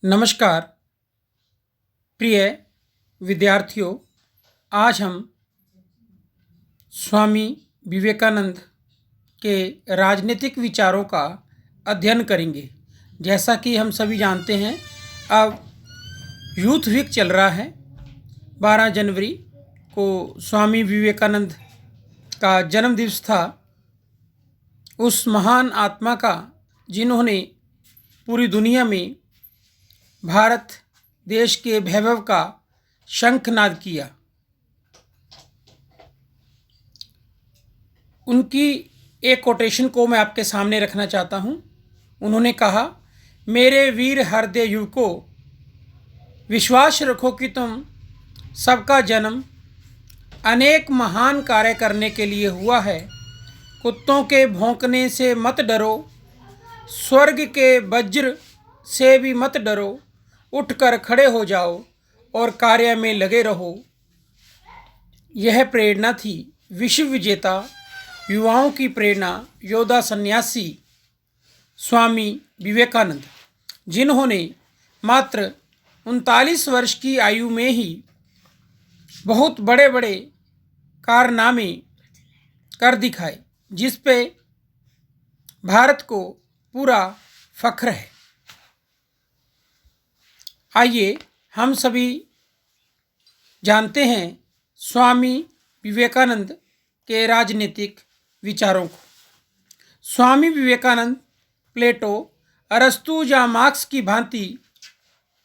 नमस्कार प्रिय विद्यार्थियों। आज हम स्वामी विवेकानंद के राजनीतिक विचारों का अध्ययन करेंगे। जैसा कि हम सभी जानते हैं, अब यूथ वीक चल रहा है। 12 जनवरी को स्वामी विवेकानंद का जन्म दिवस था। उस महान आत्मा का जिन्होंने पूरी दुनिया में भारत देश के वैभव का शंखनाद किया। उनकी एक कोटेशन को मैं आपके सामने रखना चाहता हूँ। उन्होंने कहा, मेरे वीर हृदय युवकों, विश्वास रखो कि तुम सबका जन्म अनेक महान कार्य करने के लिए हुआ है। कुत्तों के भौंकने से मत डरो, स्वर्ग के वज्र से भी मत डरो। उठकर खड़े हो जाओ और कार्य में लगे रहो। यह प्रेरणा थी विश्व विजेता युवाओं की प्रेरणा, योद्धा सन्यासी स्वामी विवेकानंद, जिन्होंने मात्र 39 वर्ष की आयु में ही बहुत बड़े बड़े कारनामे कर दिखाए, जिस पे भारत को पूरा फख्र है। आइए हम सभी जानते हैं स्वामी विवेकानंद के राजनीतिक विचारों को। स्वामी विवेकानंद प्लेटो, अरस्तु या मार्क्स की भांति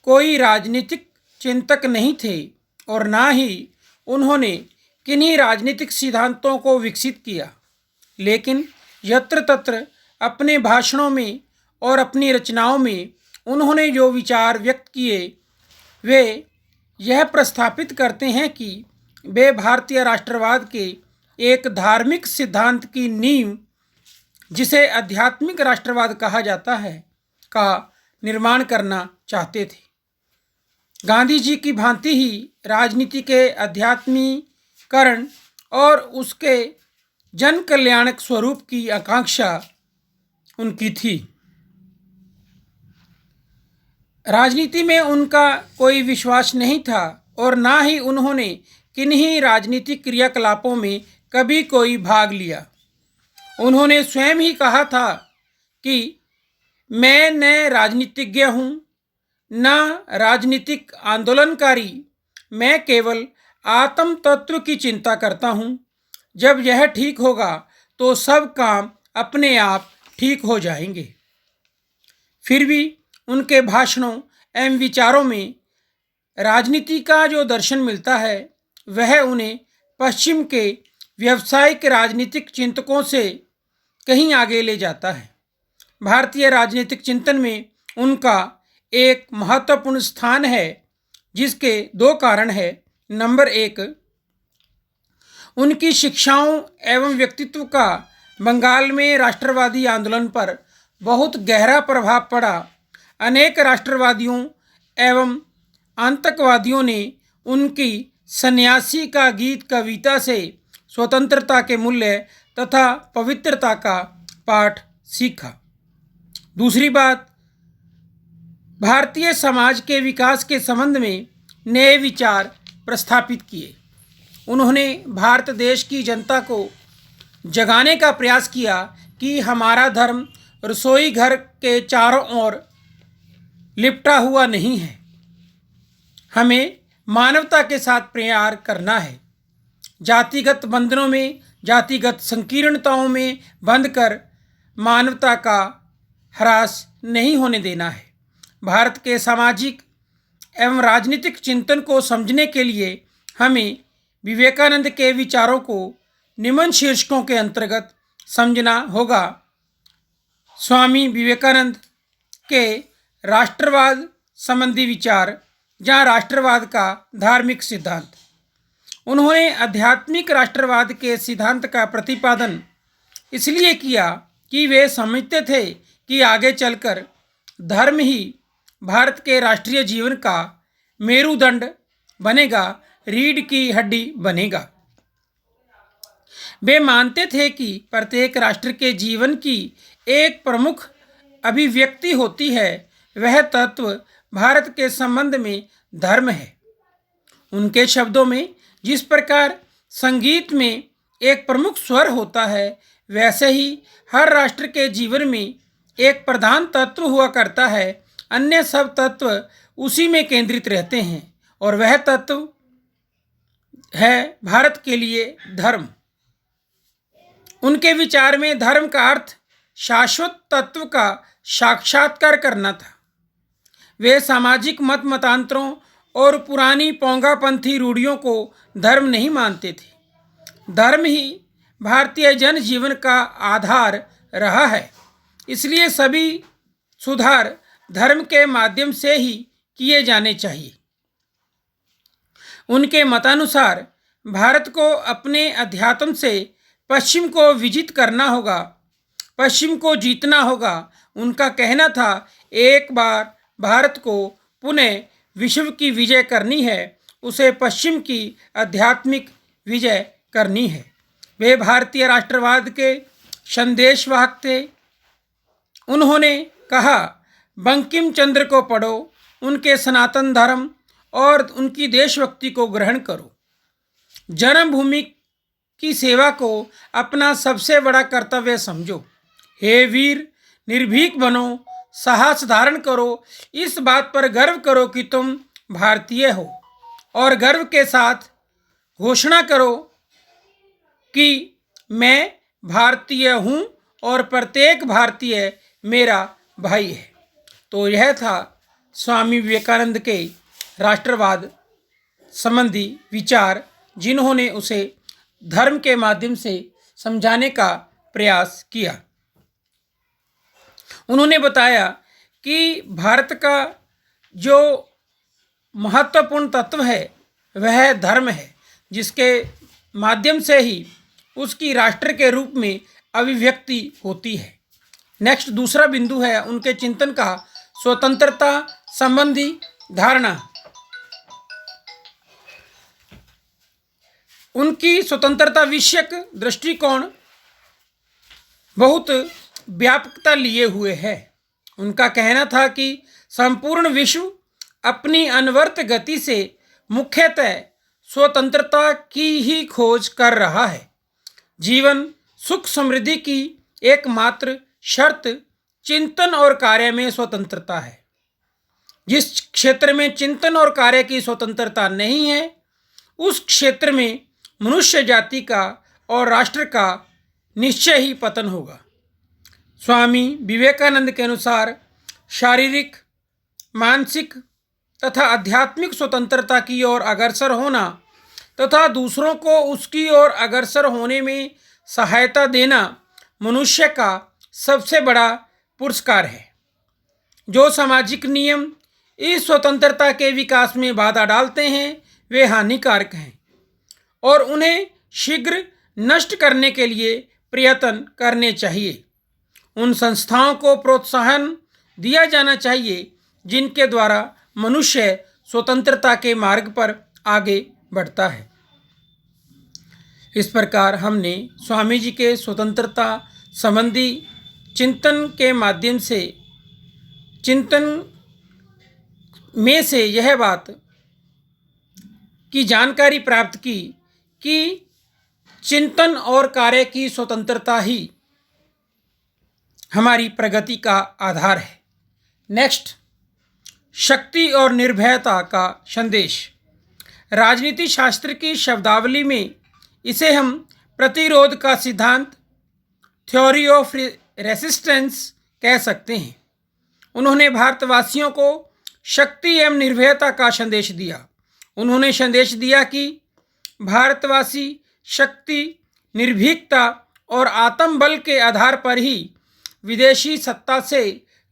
कोई राजनीतिक चिंतक नहीं थे और ना ही उन्होंने किन्हीं राजनीतिक सिद्धांतों को विकसित किया, लेकिन यत्र तत्र अपने भाषणों में और अपनी रचनाओं में उन्होंने जो विचार व्यक्त किए, वे यह प्रस्थापित करते हैं कि वे भारतीय राष्ट्रवाद के एक धार्मिक सिद्धांत की नींव, जिसे आध्यात्मिक राष्ट्रवाद कहा जाता है, का निर्माण करना चाहते थे। गांधी जी की भांति ही राजनीति के आध्यात्मिकरण और उसके जन कल्याणक स्वरूप की आकांक्षा उनकी थी। राजनीति में उनका कोई विश्वास नहीं था और ना ही उन्होंने किन्हीं राजनीतिक क्रियाकलापों में कभी कोई भाग लिया। उन्होंने स्वयं ही कहा था कि मैं न राजनीतिज्ञ हूँ, न राजनीतिक आंदोलनकारी, मैं केवल आत्म तत्व की चिंता करता हूँ। जब यह ठीक होगा तो सब काम अपने आप ठीक हो जाएंगे। फिर भी उनके भाषणों एवं विचारों में राजनीति का जो दर्शन मिलता है, वह उन्हें पश्चिम के व्यावसायिक राजनीतिक चिंतकों से कहीं आगे ले जाता है। भारतीय राजनीतिक चिंतन में उनका एक महत्वपूर्ण स्थान है, जिसके दो कारण हैं। नंबर एक, उनकी शिक्षाओं एवं व्यक्तित्व का बंगाल में राष्ट्रवादी आंदोलन पर बहुत गहरा प्रभाव पड़ा। अनेक राष्ट्रवादियों एवं आतंकवादियों ने उनकी सन्यासी का गीत कविता से स्वतंत्रता के मूल्य तथा पवित्रता का पाठ सीखा। दूसरी बात, भारतीय समाज के विकास के संबंध में नए विचार प्रस्थापित किए। उन्होंने भारत देश की जनता को जगाने का प्रयास किया कि हमारा धर्म रसोई घर के चारों ओर लिपटा हुआ नहीं है, हमें मानवता के साथ प्यार करना है। जातिगत बंधनों में, जातिगत संकीर्णताओं में बंधकर मानवता का ह्रास नहीं होने देना है। भारत के सामाजिक एवं राजनीतिक चिंतन को समझने के लिए हमें विवेकानंद के विचारों को निम्न शीर्षकों के अंतर्गत समझना होगा। स्वामी विवेकानंद के राष्ट्रवाद संबंधी विचार या राष्ट्रवाद का धार्मिक सिद्धांत। उन्होंने आध्यात्मिक राष्ट्रवाद के सिद्धांत का प्रतिपादन इसलिए किया कि वे समझते थे कि आगे चलकर धर्म ही भारत के राष्ट्रीय जीवन का मेरुदंड बनेगा, रीढ़ की हड्डी बनेगा। वे मानते थे कि प्रत्येक राष्ट्र के जीवन की एक प्रमुख अभिव्यक्ति होती है, वह तत्व भारत के संबंध में धर्म है। उनके शब्दों में जिस प्रकार संगीत में एक प्रमुख स्वर होता है, वैसे ही हर राष्ट्र के जीवन में एक प्रधान तत्व हुआ करता है। अन्य सब तत्व उसी में केंद्रित रहते हैं और वह तत्व है भारत के लिए धर्म। उनके विचार में धर्म का अर्थ शाश्वत तत्व का साक्षात्कार करना था। वे सामाजिक मत मतांतरों और पुरानी पोंगापंथी रूढ़ियों को धर्म नहीं मानते थे। धर्म ही भारतीय जनजीवन का आधार रहा है, इसलिए सभी सुधार धर्म के माध्यम से ही किए जाने चाहिए। उनके मतानुसार भारत को अपने अध्यात्म से पश्चिम को विजित करना होगा, पश्चिम को जीतना होगा। उनका कहना था, एक बार भारत को पुनः विश्व की विजय करनी है, उसे पश्चिम की आध्यात्मिक विजय करनी है। वे भारतीय राष्ट्रवाद के संदेशवाहक थे। उन्होंने कहा, बंकिम चंद्र को पढ़ो, उनके सनातन धर्म और उनकी देशभक्ति को ग्रहण करो। जन्मभूमि की सेवा को अपना सबसे बड़ा कर्तव्य समझो। हे वीर, निर्भीक बनो, साहस धारण करो, इस बात पर गर्व करो कि तुम भारतीय हो और गर्व के साथ घोषणा करो कि मैं भारतीय हूँ और प्रत्येक भारतीय मेरा भाई है। तो यह था स्वामी विवेकानंद के राष्ट्रवाद संबंधी विचार, जिन्होंने उसे धर्म के माध्यम से समझाने का प्रयास किया। उन्होंने बताया कि भारत का जो महत्वपूर्ण तत्व है वह धर्म है, जिसके माध्यम से ही उसकी राष्ट्र के रूप में अभिव्यक्ति होती है। नेक्स्ट दूसरा बिंदु है उनके चिंतन का स्वतंत्रता संबंधी धारणा। उनकी स्वतंत्रता विषयक दृष्टिकोण बहुत व्यापकता लिए हुए है। उनका कहना था कि संपूर्ण विश्व अपनी अनवरत गति से मुख्यतः स्वतंत्रता की ही खोज कर रहा है। जीवन सुख समृद्धि की एकमात्र शर्त चिंतन और कार्य में स्वतंत्रता है। जिस क्षेत्र में चिंतन और कार्य की स्वतंत्रता नहीं है, उस क्षेत्र में मनुष्य जाति का और राष्ट्र का निश्चय ही पतन होगा। स्वामी विवेकानंद के अनुसार शारीरिक, मानसिक तथा आध्यात्मिक स्वतंत्रता की ओर अग्रसर होना तथा दूसरों को उसकी ओर अग्रसर होने में सहायता देना मनुष्य का सबसे बड़ा पुरस्कार है। जो सामाजिक नियम इस स्वतंत्रता के विकास में बाधा डालते हैं, वे हानिकारक हैं और उन्हें शीघ्र नष्ट करने के लिए प्रयत्न करने चाहिए। उन संस्थाओं को प्रोत्साहन दिया जाना चाहिए जिनके द्वारा मनुष्य स्वतंत्रता के मार्ग पर आगे बढ़ता है। इस प्रकार हमने स्वामी जी के स्वतंत्रता संबंधी चिंतन के माध्यम से, चिंतन में से यह बात की जानकारी प्राप्त की कि चिंतन और कार्य की स्वतंत्रता ही हमारी प्रगति का आधार है। नेक्स्ट, शक्ति और निर्भयता का संदेश। राजनीति शास्त्र की शब्दावली में इसे हम प्रतिरोध का सिद्धांत, थ्योरी ऑफ रेसिस्टेंस कह सकते हैं। उन्होंने भारतवासियों को शक्ति एवं निर्भयता का संदेश दिया। उन्होंने संदेश दिया कि भारतवासी शक्ति, निर्भीकता और आत्मबल के आधार पर ही विदेशी सत्ता से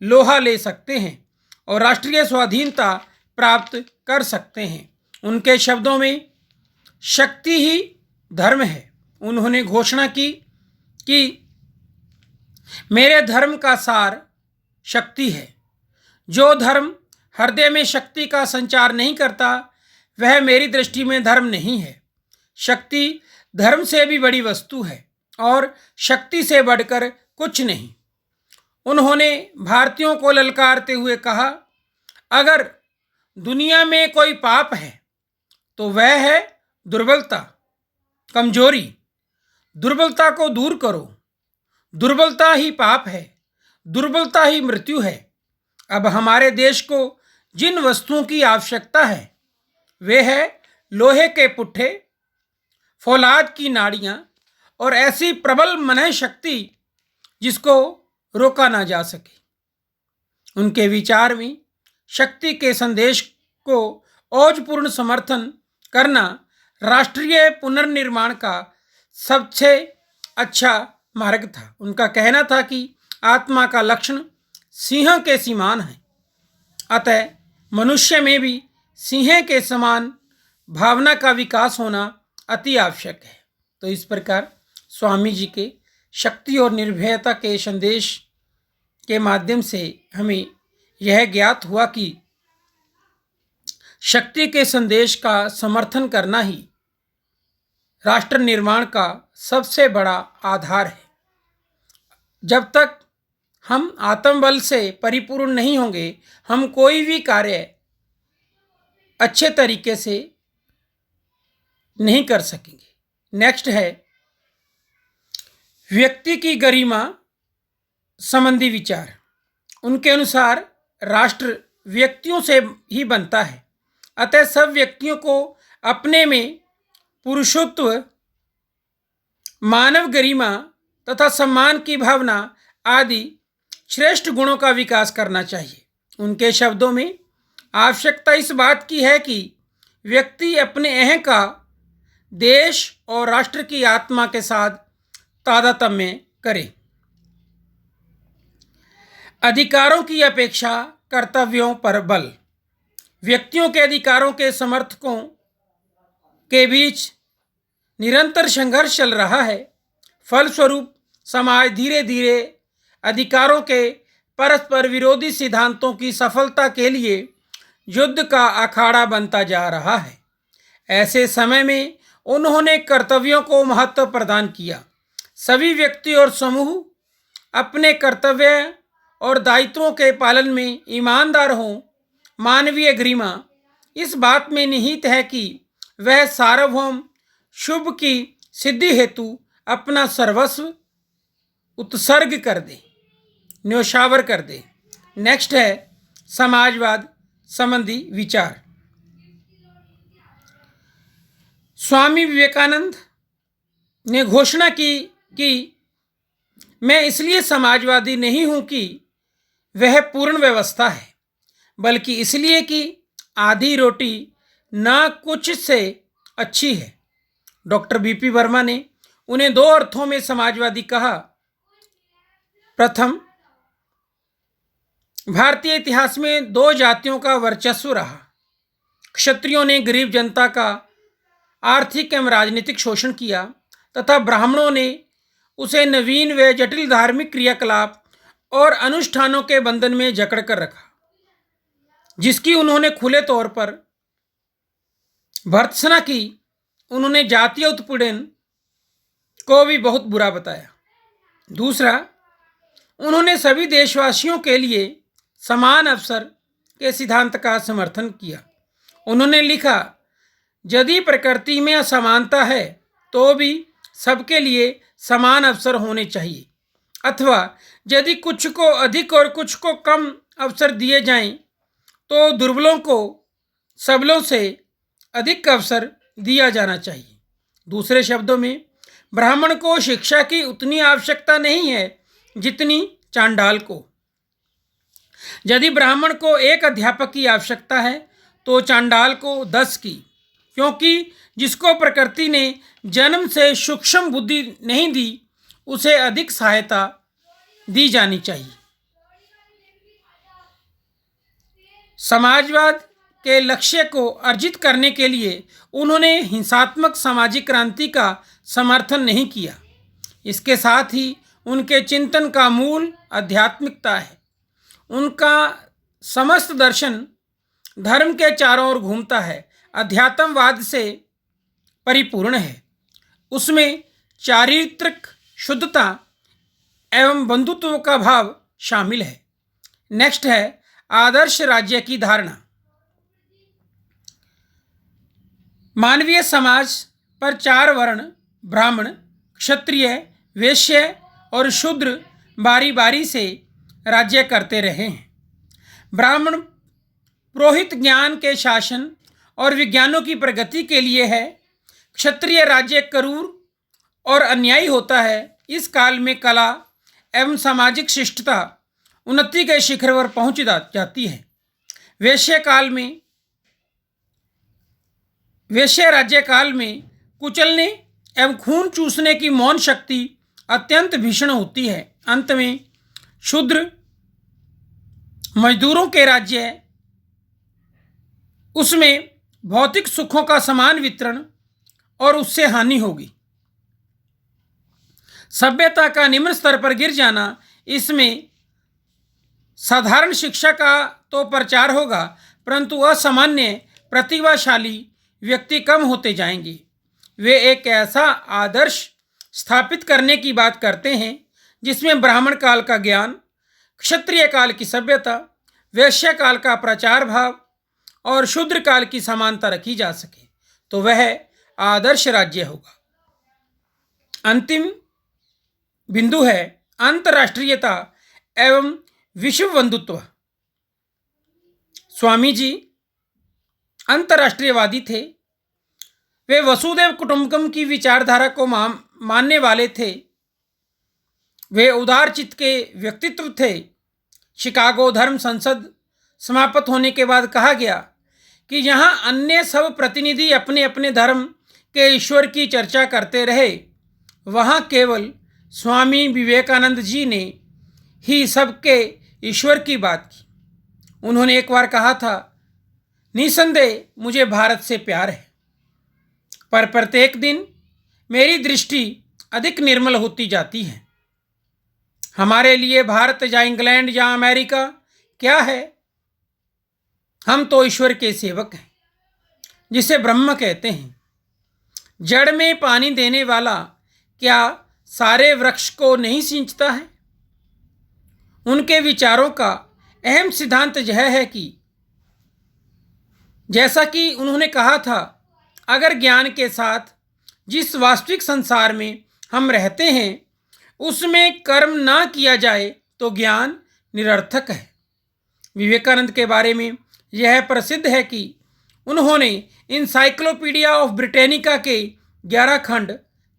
लोहा ले सकते हैं और राष्ट्रीय स्वाधीनता प्राप्त कर सकते हैं। उनके शब्दों में शक्ति ही धर्म है। उन्होंने घोषणा की कि मेरे धर्म का सार शक्ति है। जो धर्म हृदय में शक्ति का संचार नहीं करता, वह मेरी दृष्टि में धर्म नहीं है। शक्ति धर्म से भी बड़ी वस्तु है और शक्ति से बढ़कर कुछ नहीं। उन्होंने भारतीयों को ललकारते हुए कहा, अगर दुनिया में कोई पाप है तो वह है दुर्बलता, कमजोरी। दुर्बलता को दूर करो। दुर्बलता ही पाप है, दुर्बलता ही मृत्यु है। अब हमारे देश को जिन वस्तुओं की आवश्यकता है वे है लोहे के पुट्ठे, फौलाद की नाड़ियां और ऐसी प्रबल मन शक्ति जिसको रोका ना जा सके। उनके विचार में शक्ति के संदेश को ओजपूर्ण समर्थन करना राष्ट्रीय पुनर्निर्माण का सबसे अच्छा मार्ग था। उनका कहना था कि आत्मा का लक्षण सिंह के समान है, अतः मनुष्य में भी सिंह के समान भावना का विकास होना अति आवश्यक है। तो इस प्रकार स्वामी जी के शक्ति और निर्भयता के संदेश के माध्यम से हमें यह ज्ञात हुआ कि शक्ति के संदेश का समर्थन करना ही राष्ट्र निर्माण का सबसे बड़ा आधार है। जब तक हम आत्मबल से परिपूर्ण नहीं होंगे, हम कोई भी कार्य अच्छे तरीके से नहीं कर सकेंगे। नेक्स्ट है व्यक्ति की गरिमा संबंधी विचार। उनके अनुसार राष्ट्र व्यक्तियों से ही बनता है, अतः सब व्यक्तियों को अपने में पुरुषत्व, मानव गरिमा तथा सम्मान की भावना आदि श्रेष्ठ गुणों का विकास करना चाहिए। उनके शब्दों में आवश्यकता इस बात की है कि व्यक्ति अपने अहं का देश और राष्ट्र की आत्मा के साथ तादात्म्य करे। अधिकारों की अपेक्षा कर्तव्यों पर बल। व्यक्तियों के अधिकारों के समर्थकों के बीच निरंतर संघर्ष चल रहा है। फलस्वरूप समाज धीरे धीरे अधिकारों के परस्पर विरोधी सिद्धांतों की सफलता के लिए युद्ध का अखाड़ा बनता जा रहा है। ऐसे समय में उन्होंने कर्तव्यों को महत्व प्रदान किया। सभी व्यक्ति और समूह अपने कर्तव्य और दायित्वों के पालन में ईमानदार हों। मानवीय गरिमा इस बात में निहित है कि वह सार्वभौम शुभ की सिद्धि हेतु अपना सर्वस्व उत्सर्ग कर दे, न्योछावर कर दे। नेक्स्ट है समाजवाद संबंधी विचार। स्वामी विवेकानंद ने घोषणा की कि मैं इसलिए समाजवादी नहीं हूं कि वह पूर्ण व्यवस्था है, बल्कि इसलिए कि आधी रोटी ना कुछ से अच्छी है। डॉक्टर बीपी वर्मा ने उन्हें दो अर्थों में समाजवादी कहा। प्रथम, भारतीय इतिहास में दो जातियों का वर्चस्व रहा। क्षत्रियों ने गरीब जनता का आर्थिक एवं राजनीतिक शोषण किया तथा ब्राह्मणों ने उसे नवीन व जटिल धार्मिक क्रियाकलाप और अनुष्ठानों के बंधन में जकड़ कर रखा, जिसकी उन्होंने खुले तौर पर भर्त्सना की। उन्होंने जातीय उत्पीड़न को भी बहुत बुरा बताया। दूसरा, उन्होंने सभी देशवासियों के लिए समान अवसर के सिद्धांत का समर्थन किया। उन्होंने लिखा, यदि प्रकृति में असमानता है तो भी सबके लिए समान अवसर होने चाहिए, अथवा यदि कुछ को अधिक और कुछ को कम अवसर दिए जाएं तो दुर्बलों को सबलों से अधिक अवसर दिया जाना चाहिए। दूसरे शब्दों में, ब्राह्मण को शिक्षा की उतनी आवश्यकता नहीं है जितनी चांडाल को। यदि ब्राह्मण को एक अध्यापक की आवश्यकता है तो चांडाल को 10 की, क्योंकि जिसको प्रकृति ने जन्म से सूक्ष्म बुद्धि नहीं दी उसे अधिक सहायता दी जानी चाहिए। समाजवाद के लक्ष्य को अर्जित करने के लिए उन्होंने हिंसात्मक सामाजिक क्रांति का समर्थन नहीं किया। इसके साथ ही उनके चिंतन का मूल आध्यात्मिकता है। उनका समस्त दर्शन धर्म के चारों ओर घूमता है, अध्यात्मवाद से परिपूर्ण है। उसमें चारित्रिक शुद्धता एवं बंधुत्व का भाव शामिल है। नेक्स्ट है आदर्श राज्य की धारणा। मानवीय समाज पर 4 वर्ण ब्राह्मण, क्षत्रिय, वैश्य और शूद्र बारी बारी से राज्य करते रहे हैं। ब्राह्मण पुरोहित ज्ञान के शासन और विज्ञानों की प्रगति के लिए है। क्षत्रिय राज्य क्रूर और अन्यायी होता है। इस काल में कला एवं सामाजिक शिष्टता उन्नति के शिखर पर पहुंच जाती है। वैश्य राज्य काल में कुचलने एवं खून चूसने की मौन शक्ति अत्यंत भीषण होती है। अंत में शूद्र मजदूरों के राज्य, उसमें भौतिक सुखों का समान वितरण और उससे हानि होगी। सभ्यता का निम्न स्तर पर गिर जाना, इसमें साधारण शिक्षा का तो प्रचार होगा, परंतु असामान्य प्रतिभाशाली व्यक्ति कम होते जाएंगे। वे एक ऐसा आदर्श स्थापित करने की बात करते हैं जिसमें ब्राह्मण काल का ज्ञान, क्षत्रिय काल की सभ्यता, वैश्य काल का प्रचार भाव और शूद्र काल की समानता रखी जा सके, तो वह आदर्श राज्य होगा। अंतिम बिंदु है अंतर्राष्ट्रीयता एवं विश्व बंधुत्व। स्वामी जी अंतर्राष्ट्रीयवादी थे। वे वसुधैव कुटुंबकम की विचारधारा को मानने वाले थे। वे उदार चित्त के व्यक्तित्व थे। शिकागो धर्म संसद समाप्त होने के बाद कहा गया कि यहाँ अन्य सब प्रतिनिधि अपने अपने धर्म के ईश्वर की चर्चा करते रहे, वहाँ केवल स्वामी विवेकानंद जी ने ही सबके ईश्वर की बात की। उन्होंने एक बार कहा था, निसंदेह मुझे भारत से प्यार है, पर प्रत्येक दिन मेरी दृष्टि अधिक निर्मल होती जाती है। हमारे लिए भारत या इंग्लैंड या अमेरिका क्या है? हम तो ईश्वर के सेवक हैं, जिसे ब्रह्म कहते हैं। जड़ में पानी देने वाला क्या सारे वृक्ष को नहीं सींचता है? उनके विचारों का अहम सिद्धांत यह है कि जैसा कि उन्होंने कहा था, अगर ज्ञान के साथ जिस वास्तविक संसार में हम रहते हैं उसमें कर्म ना किया जाए तो ज्ञान निरर्थक है। विवेकानंद के बारे में यह प्रसिद्ध है कि उन्होंने इनसाइक्लोपीडिया ऑफ ब्रिटेनिका के 11 खंड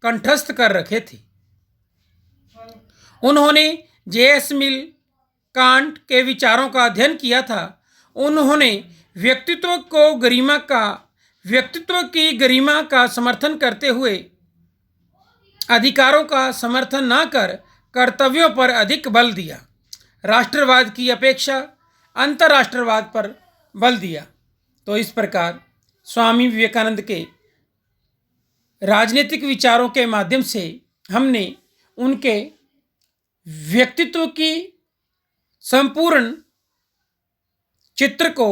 कंठस्थ कर रखे थे। उन्होंने J.S. मिल, कांट के विचारों का अध्ययन किया था। उन्होंने व्यक्तित्व की गरिमा का समर्थन करते हुए अधिकारों का समर्थन न कर कर्तव्यों पर अधिक बल दिया। राष्ट्रवाद की अपेक्षा अंतर्राष्ट्रवाद पर बल दिया। तो इस प्रकार स्वामी विवेकानंद के राजनीतिक विचारों के माध्यम से हमने उनके व्यक्तित्व की संपूर्ण चित्र को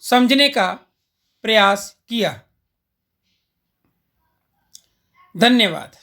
समझने का प्रयास किया। धन्यवाद।